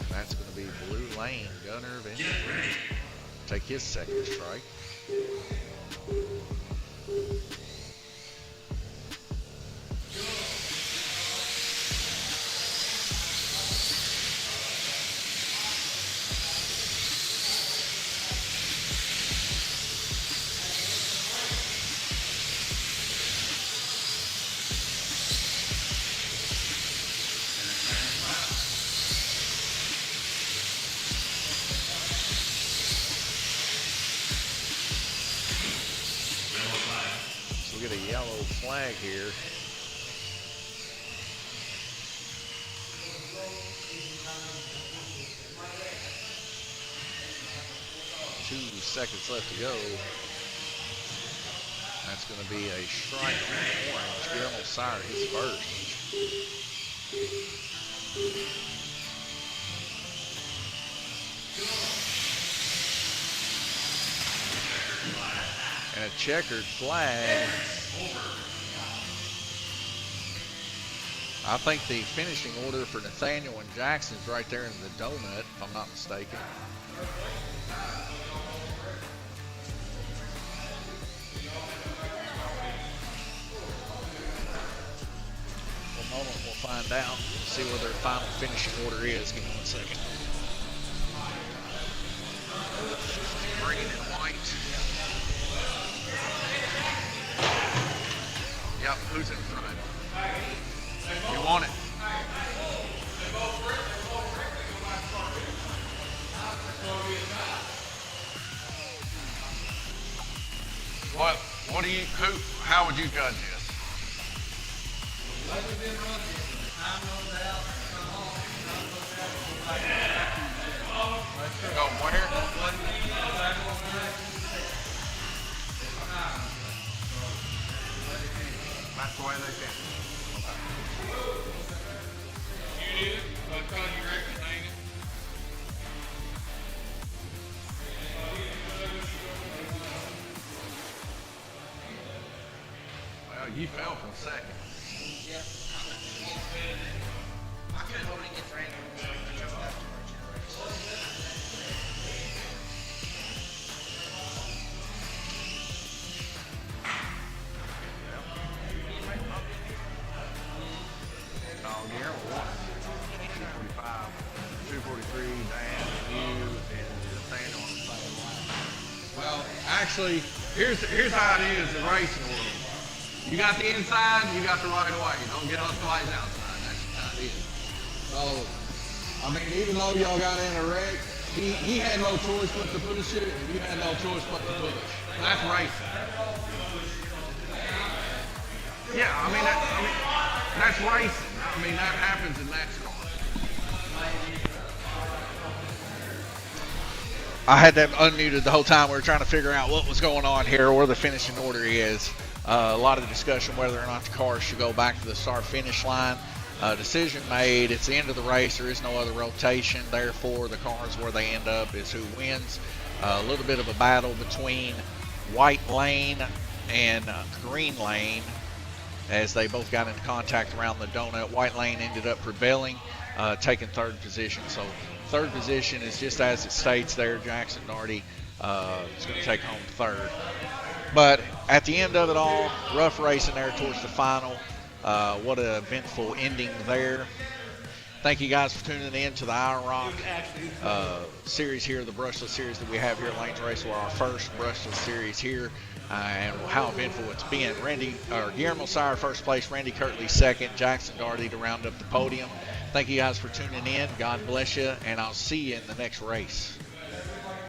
That's going to be blue lane. Gunner eventually take his second strike. Get a yellow flag here. Two seconds left to go. That's going to be a strike on orange. Guillermo Sire, his first. And a checkered flag. I think the finishing order for Nathaniel and Jackson is right there in the donut, if I'm not mistaken. Well, moment we'll find out. See where their final finishing order is. Give me 1 second. Green and white. Yep, who's in front? You want it? What do you, how would you judge this? Go where? That's the way they can. You did it? What time you reckon, hanging? Well, you fell from second. Yeah. I couldn't hold it against Randy. Oh, Guillermo won. 245, 243, Dan, and you, and Nathaniel on the same line. Well, actually, here's how it is in racing world. You got the inside, you got the right of way. Don't get us guys outside. That's how it is. So, I mean, even though y'all got in a wreck, he had no choice but to push it, and you had no choice but to push. That's racing. Yeah, I mean, that's racing. I mean, that happens in NASCAR. I had that unmuted the whole time. We were trying to figure out what was going on here, where the finishing order is. A lot of discussion whether or not the cars should go back to the start-finish line. Decision made. It's the end of the race. There is no other rotation. Therefore, the cars where they end up is who wins. A little bit of a battle between white lane and green lane, as they both got into contact around the donut. White lane ended up prevailing, taking third position. So third position is just as it states there. Jackson Nardi is going to take home third. But at the end of it all, rough racing there towards the final. What an eventful ending there. Thank you guys for tuning in to the IROC series here, the brushless series that we have here at Lanes Raceway, our first brushless series here. And how eventful it's been. Guillermo Sire first place, Randy Kirtley second, Jackson Darty to round up the podium. Thank you guys for tuning in. God bless you, and I'll see you in the next race.